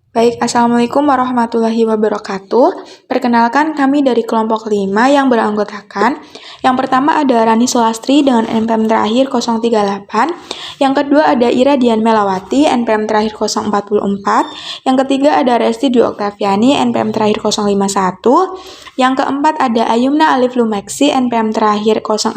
Baik, Assalamualaikum warahmatullahi wabarakatuh. Perkenalkan kami dari kelompok 5 yang beranggotakan. Yang pertama ada Rani Solastri dengan NPM terakhir 038. Yang kedua ada Ira Dian Melawati, NPM terakhir 044. Yang ketiga ada Resti Dwi Oktaviani, NPM terakhir 051. Yang keempat ada Ayumna Alif Lumeksi, NPM terakhir 060.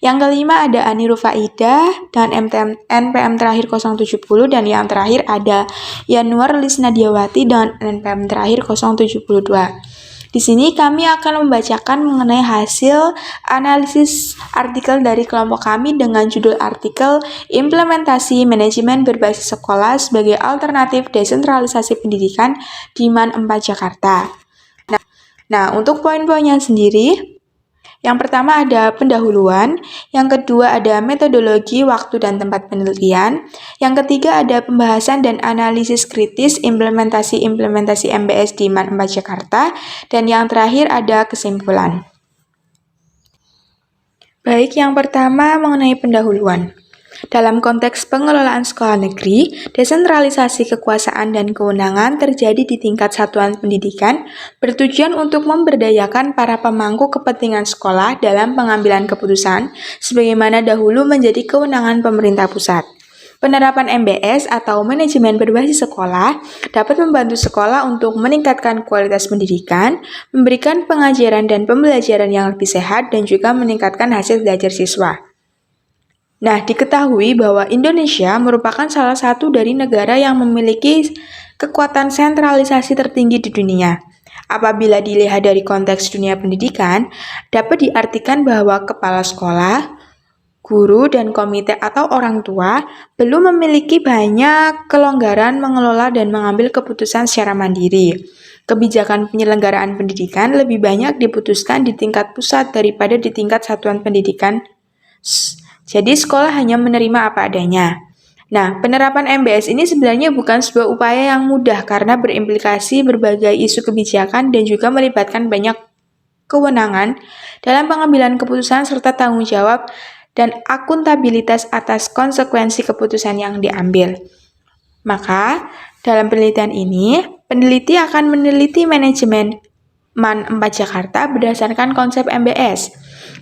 Yang kelima ada Ani Rufaida dengan NPM terakhir 070 dan yang terakhir ada Yanuar Lisnadiawati dengan NPM terakhir 072. Di sini kami akan membacakan mengenai hasil analisis artikel dari kelompok kami dengan judul artikel Implementasi Manajemen Berbasis Sekolah sebagai Alternatif Desentralisasi Pendidikan di MAN 4 Jakarta. Nah, untuk poin-poinnya sendiri, yang pertama ada pendahuluan, yang kedua ada metodologi, waktu, dan tempat penelitian, yang ketiga ada pembahasan dan analisis kritis implementasi MBS di MAN 4 Jakarta, dan yang terakhir ada kesimpulan. Baik, yang pertama mengenai pendahuluan. Dalam konteks pengelolaan sekolah negeri, desentralisasi kekuasaan dan kewenangan terjadi di tingkat satuan pendidikan bertujuan untuk memberdayakan para pemangku kepentingan sekolah dalam pengambilan keputusan, sebagaimana dahulu menjadi kewenangan pemerintah pusat. Penerapan MBS atau manajemen berbasis sekolah dapat membantu sekolah untuk meningkatkan kualitas pendidikan, memberikan pengajaran dan pembelajaran yang lebih sehat, dan juga meningkatkan hasil belajar siswa. Nah, diketahui bahwa Indonesia merupakan salah satu dari negara yang memiliki kekuatan sentralisasi tertinggi di dunia. Apabila dilihat dari konteks dunia pendidikan, dapat diartikan bahwa kepala sekolah, guru, dan komite atau orang tua belum memiliki banyak kelonggaran mengelola dan mengambil keputusan secara mandiri. Kebijakan penyelenggaraan pendidikan lebih banyak diputuskan di tingkat pusat daripada di tingkat satuan pendidikan. Jadi sekolah hanya menerima apa adanya. Nah, penerapan MBS ini sebenarnya bukan sebuah upaya yang mudah karena berimplikasi berbagai isu kebijakan dan juga melibatkan banyak kewenangan dalam pengambilan keputusan serta tanggung jawab dan akuntabilitas atas konsekuensi keputusan yang diambil. Maka, dalam penelitian ini, peneliti akan meneliti manajemen MAN 4 Jakarta berdasarkan konsep MBS,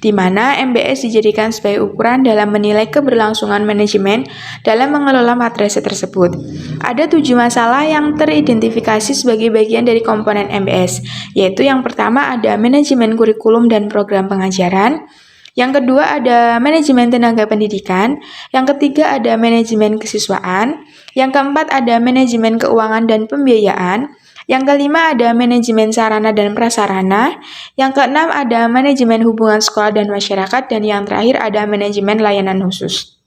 di mana MBS dijadikan sebagai ukuran dalam menilai keberlangsungan manajemen dalam mengelola madrasah tersebut. Ada 7 masalah yang teridentifikasi sebagai bagian dari komponen MBS, yaitu yang pertama ada manajemen kurikulum dan program pengajaran, yang kedua ada manajemen tenaga pendidikan, yang ketiga ada manajemen kesiswaan, yang keempat ada manajemen keuangan dan pembiayaan, yang kelima ada manajemen sarana dan prasarana, yang keenam ada manajemen hubungan sekolah dan masyarakat, dan yang terakhir ada manajemen layanan khusus.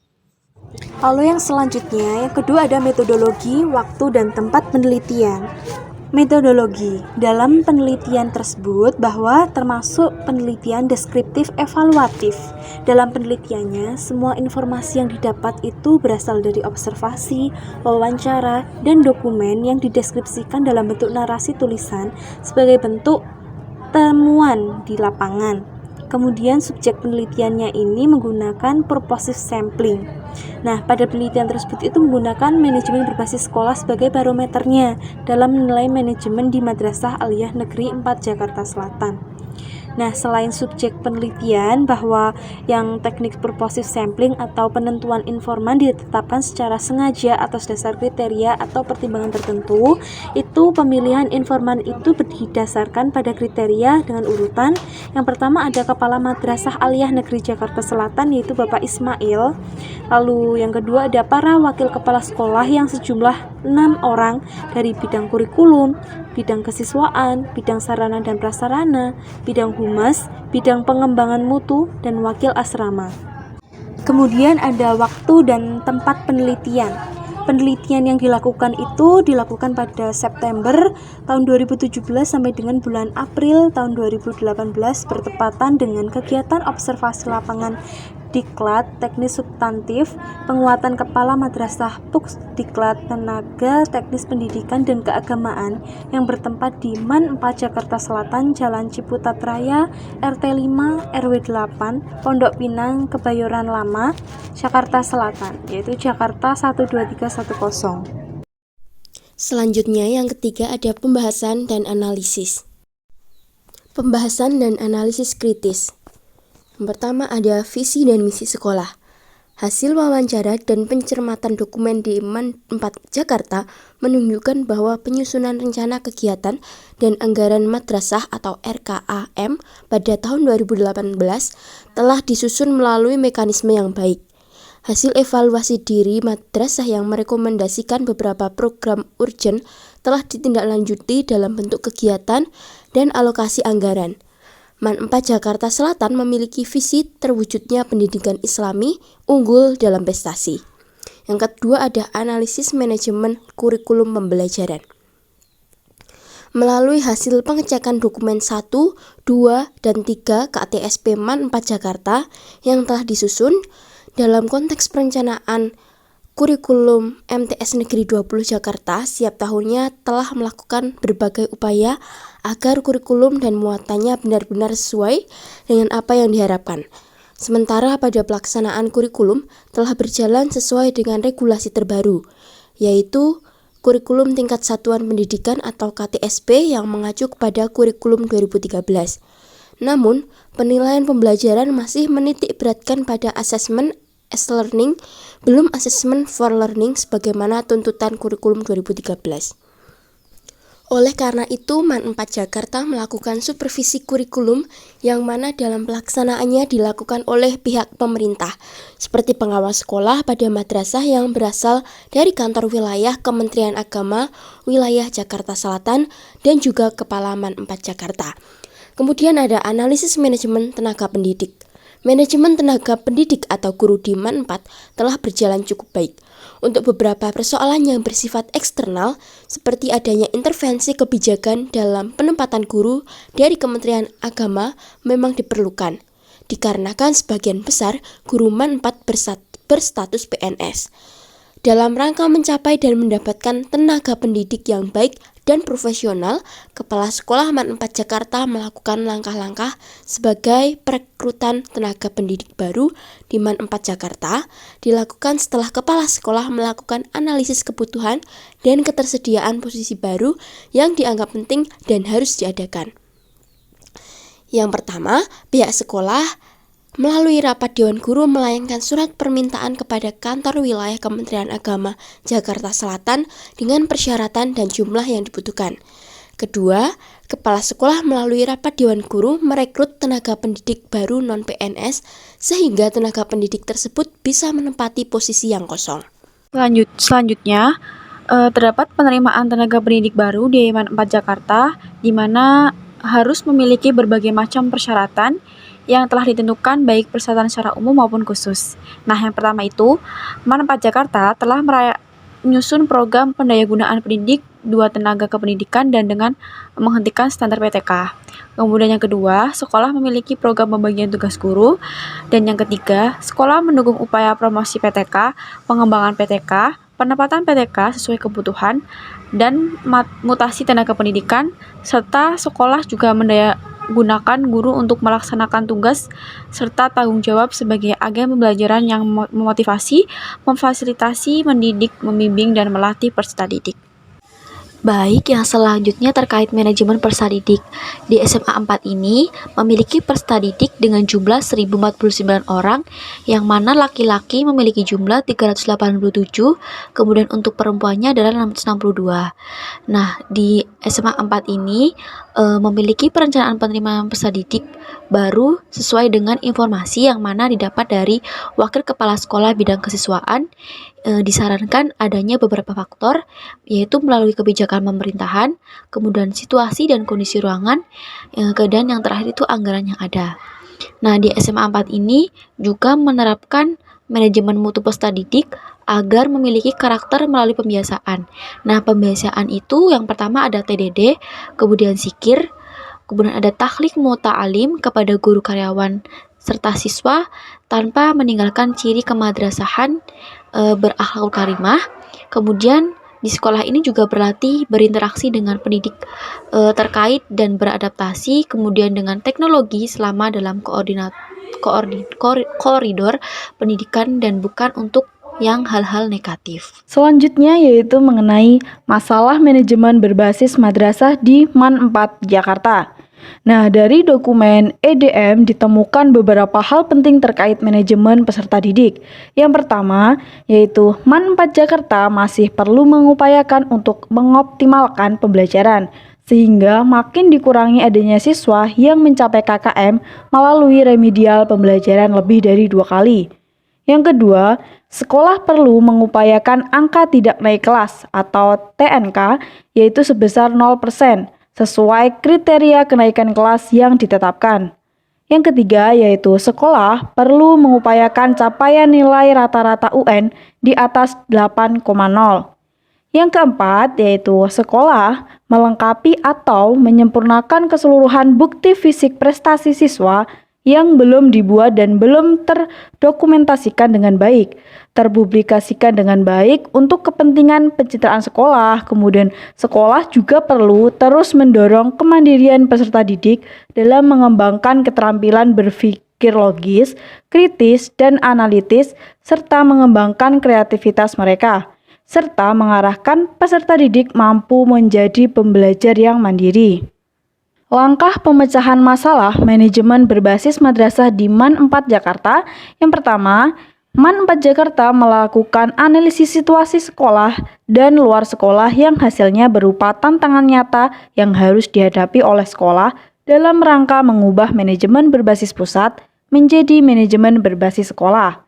Lalu yang selanjutnya, yang kedua ada metodologi, waktu, dan tempat penelitian. Metodologi. Dalam penelitian tersebut bahwa termasuk penelitian deskriptif evaluatif. Dalam penelitiannya, semua informasi yang didapat itu berasal dari observasi, wawancara, dan dokumen yang dideskripsikan dalam bentuk narasi tulisan sebagai bentuk temuan di lapangan. Kemudian subjek penelitiannya ini menggunakan purposive sampling. Nah, pada penelitian tersebut itu menggunakan manajemen berbasis sekolah sebagai barometernya dalam menilai manajemen di Madrasah Aliyah Negeri 4 Jakarta Selatan. Nah, selain subjek penelitian bahwa yang teknik purposive sampling atau penentuan informan ditetapkan secara sengaja atas dasar kriteria atau pertimbangan tertentu, itu pemilihan informan itu berdasarkan pada kriteria dengan urutan. Yang pertama ada Kepala Madrasah Aliyah Negeri Jakarta Selatan, yaitu Bapak Ismail. Lalu yang kedua ada para wakil kepala sekolah yang sejumlah 6 orang dari bidang kurikulum, bidang kesiswaan, bidang sarana dan prasarana, bidang humas, bidang pengembangan mutu, dan wakil asrama. Kemudian ada waktu dan tempat penelitian. Penelitian yang dilakukan itu dilakukan pada September tahun 2017 sampai dengan bulan April tahun 2018 bertepatan dengan kegiatan observasi lapangan Diklat Teknis Substantif, penguatan kepala madrasah PUKS Diklat Tenaga Teknis Pendidikan dan Keagamaan yang bertempat di MAN 4 Jakarta Selatan, Jalan Ciputat Raya, RT 5, RW 8, Pondok Pinang, Kebayoran Lama, Jakarta Selatan, yaitu Jakarta 12310. Selanjutnya yang ketiga ada pembahasan dan analisis. Pembahasan dan analisis kritis. Yang pertama ada visi dan misi sekolah. Hasil wawancara dan pencermatan dokumen di MAN 4 Jakarta menunjukkan bahwa penyusunan rencana kegiatan dan anggaran madrasah atau RKAM pada tahun 2018 telah disusun melalui mekanisme yang baik. Hasil evaluasi diri madrasah yang merekomendasikan beberapa program urgent telah ditindaklanjuti dalam bentuk kegiatan dan alokasi anggaran. MAN 4 Jakarta Selatan memiliki visi terwujudnya pendidikan Islami unggul dalam prestasi. Yang kedua ada analisis manajemen kurikulum pembelajaran. Melalui hasil pengecekan dokumen 1, 2, dan 3 KTSP MAN 4 Jakarta yang telah disusun dalam konteks perencanaan kurikulum MTS Negeri 20 Jakarta setiap tahunnya telah melakukan berbagai upaya agar kurikulum dan muatannya benar-benar sesuai dengan apa yang diharapkan. Sementara pada pelaksanaan kurikulum telah berjalan sesuai dengan regulasi terbaru, yaitu Kurikulum Tingkat Satuan Pendidikan atau KTSP yang mengacu kepada kurikulum 2013. Namun, penilaian pembelajaran masih menitik beratkan pada asesmen as learning, belum asesmen for learning sebagaimana tuntutan kurikulum 2013. Oleh karena itu, MAN 4 Jakarta melakukan supervisi kurikulum yang mana dalam pelaksanaannya dilakukan oleh pihak pemerintah, seperti pengawas sekolah pada madrasah yang berasal dari kantor wilayah Kementerian Agama wilayah Jakarta Selatan dan juga Kepala MAN 4 Jakarta. Kemudian ada analisis manajemen tenaga pendidik. Manajemen tenaga pendidik atau guru di MAN 4 telah berjalan cukup baik. Untuk beberapa persoalan yang bersifat eksternal, seperti adanya intervensi kebijakan dalam penempatan guru dari Kementerian Agama memang diperlukan, dikarenakan sebagian besar guru MAN 4 berstatus PNS. Dalam rangka mencapai dan mendapatkan tenaga pendidik yang baik dan profesional, Kepala Sekolah MAN 4 Jakarta melakukan langkah-langkah sebagai perekrutan tenaga pendidik baru di MAN 4 Jakarta dilakukan setelah Kepala Sekolah melakukan analisis kebutuhan dan ketersediaan posisi baru yang dianggap penting dan harus diadakan. Yang pertama, pihak sekolah melalui rapat Dewan Guru melayangkan surat permintaan kepada kantor wilayah Kementerian Agama Jakarta Selatan dengan persyaratan dan jumlah yang dibutuhkan. Kedua, kepala sekolah melalui rapat Dewan Guru merekrut tenaga pendidik baru non-PNS sehingga tenaga pendidik tersebut bisa menempati posisi yang kosong. Selanjutnya, terdapat penerimaan tenaga pendidik baru di MAN 4 Jakarta di mana harus memiliki berbagai macam persyaratan yang telah ditentukan baik persyaratan secara umum maupun khusus. Nah, yang pertama itu, MAN 4 Jakarta telah menyusun program pendayagunaan pendidik 2 tenaga kependidikan dan dengan menghentikan standar PTK. Kemudian yang kedua, sekolah memiliki program pembagian tugas guru. Dan yang ketiga, sekolah mendukung upaya promosi PTK, pengembangan PTK, penempatan PTK sesuai kebutuhan, dan mutasi tenaga pendidikan, serta sekolah juga gunakan guru untuk melaksanakan tugas serta tanggung jawab sebagai agen pembelajaran yang memotivasi, memfasilitasi, mendidik, membimbing, dan melatih peserta didik. Baik, yang selanjutnya terkait manajemen peserta didik. Di SMA 4 ini memiliki peserta didik dengan jumlah 1049 orang, yang mana laki-laki memiliki jumlah 387, kemudian untuk perempuannya adalah 662. Nah, di SMA 4 ini memiliki perencanaan penerimaan peserta didik baru sesuai dengan informasi yang mana didapat dari Wakil Kepala Sekolah Bidang Kesiswaan. Disarankan adanya beberapa faktor, yaitu melalui kebijakan pemerintahan, kemudian situasi dan kondisi ruangan, dan yang terakhir itu anggaran yang ada. Nah, di SMA 4 ini juga menerapkan manajemen mutu peserta didik agar memiliki karakter melalui pembiasaan. Nah, pembiasaan itu yang pertama ada TDD, kemudian zikir, kemudian ada takhlik mu'ta'alim kepada guru karyawan serta siswa tanpa meninggalkan ciri kemadrasahan, berakhlakul karimah. Kemudian di sekolah ini juga berlatih berinteraksi dengan pendidik terkait dan beradaptasi, kemudian dengan teknologi selama dalam koridor pendidikan dan bukan untuk yang hal-hal negatif. Selanjutnya yaitu mengenai masalah manajemen berbasis madrasah di MAN 4 Jakarta. Nah, dari dokumen EDM ditemukan beberapa hal penting terkait manajemen peserta didik. Yang pertama, yaitu MAN 4 Jakarta masih perlu mengupayakan untuk mengoptimalkan pembelajaran, sehingga makin dikurangi adanya siswa yang mencapai KKM melalui remedial pembelajaran lebih dari 2 kali. Yang kedua, sekolah perlu mengupayakan angka tidak naik kelas atau TNK, yaitu sebesar 0%, sesuai kriteria kenaikan kelas yang ditetapkan. Yang ketiga yaitu sekolah perlu mengupayakan capaian nilai rata-rata UN di atas 8,0. Yang keempat yaitu sekolah melengkapi atau menyempurnakan keseluruhan bukti fisik prestasi siswa yang belum dibuat dan belum terdokumentasikan dengan baik, terpublikasikan dengan baik untuk kepentingan pencitraan sekolah. Kemudian sekolah juga perlu terus mendorong kemandirian peserta didik dalam mengembangkan keterampilan berpikir logis, kritis, dan analitis, serta mengembangkan kreativitas mereka, serta mengarahkan peserta didik mampu menjadi pembelajar yang mandiri. Langkah pemecahan masalah manajemen berbasis madrasah di MAN 4 Jakarta. Yang pertama, MAN 4 Jakarta melakukan analisis situasi sekolah dan luar sekolah yang hasilnya berupa tantangan nyata yang harus dihadapi oleh sekolah dalam rangka mengubah manajemen berbasis pusat menjadi manajemen berbasis sekolah.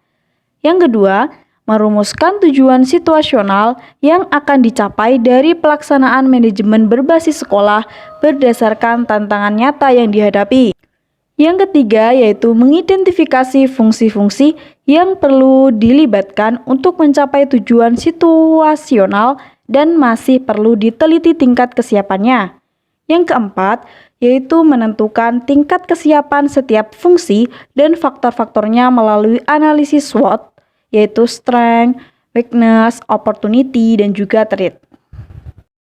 Yang kedua, merumuskan tujuan situasional yang akan dicapai dari pelaksanaan manajemen berbasis sekolah berdasarkan tantangan nyata yang dihadapi. Yang ketiga yaitu mengidentifikasi fungsi-fungsi yang perlu dilibatkan untuk mencapai tujuan situasional dan masih perlu diteliti tingkat kesiapannya. Yang keempat yaitu menentukan tingkat kesiapan setiap fungsi dan faktor-faktornya melalui analisis SWOT, yaitu strength, weakness, opportunity, dan juga threat.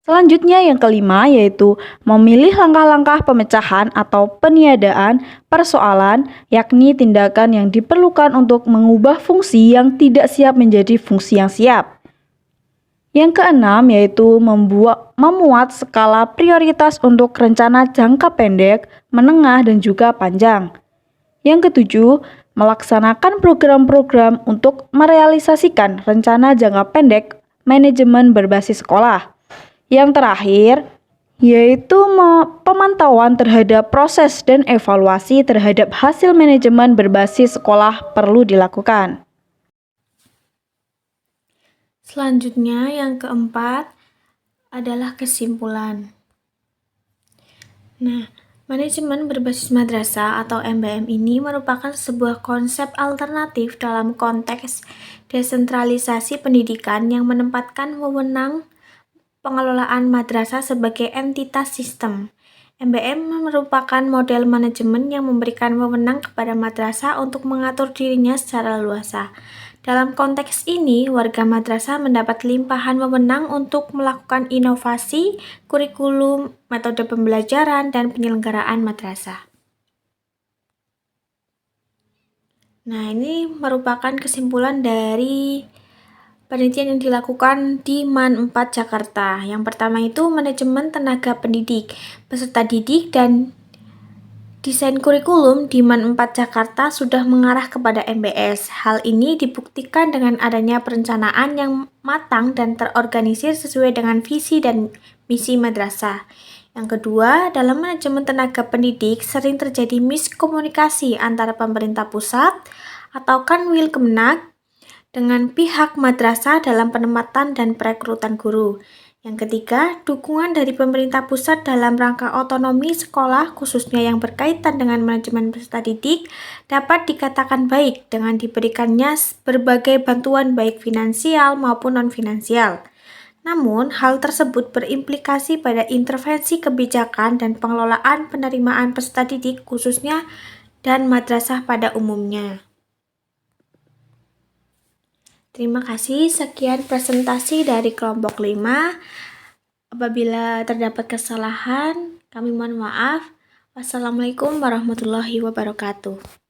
Selanjutnya yang kelima yaitu memilih langkah-langkah pemecahan atau peniadaan persoalan, yakni tindakan yang diperlukan untuk mengubah fungsi yang tidak siap menjadi fungsi yang siap. Yang keenam yaitu memuat skala prioritas untuk rencana jangka pendek, menengah, dan juga panjang. Yang ketujuh, melaksanakan program-program untuk merealisasikan rencana jangka pendek manajemen berbasis sekolah. Yang terakhir, yaitu pemantauan terhadap proses dan evaluasi terhadap hasil manajemen berbasis sekolah perlu dilakukan. Selanjutnya, yang keempat adalah kesimpulan. Nah, manajemen berbasis madrasah atau MBM ini merupakan sebuah konsep alternatif dalam konteks desentralisasi pendidikan yang menempatkan wewenang pengelolaan madrasah sebagai entitas sistem. MBM merupakan model manajemen yang memberikan wewenang kepada madrasah untuk mengatur dirinya secara luasa. Dalam konteks ini, warga madrasah mendapat limpahan wewenang untuk melakukan inovasi, kurikulum, metode pembelajaran, dan penyelenggaraan madrasah. Nah, ini merupakan kesimpulan dari penelitian yang dilakukan di MAN 4 Jakarta. Yang pertama itu manajemen tenaga pendidik, peserta didik, dan desain kurikulum di MAN 4 Jakarta sudah mengarah kepada MBS. Hal ini dibuktikan dengan adanya perencanaan yang matang dan terorganisir sesuai dengan visi dan misi madrasah. Yang kedua, dalam manajemen tenaga pendidik sering terjadi miskomunikasi antara pemerintah pusat atau Kanwil Kemenag dengan pihak madrasah dalam penempatan dan perekrutan guru. Yang ketiga, dukungan dari pemerintah pusat dalam rangka otonomi sekolah khususnya yang berkaitan dengan manajemen peserta didik dapat dikatakan baik dengan diberikannya berbagai bantuan baik finansial maupun non-finansial. Namun, hal tersebut berimplikasi pada intervensi kebijakan dan pengelolaan penerimaan peserta didik khususnya dan madrasah pada umumnya. Terima kasih, sekian presentasi dari kelompok 5. Apabila terdapat kesalahan, kami mohon maaf. Wassalamualaikum warahmatullahi wabarakatuh.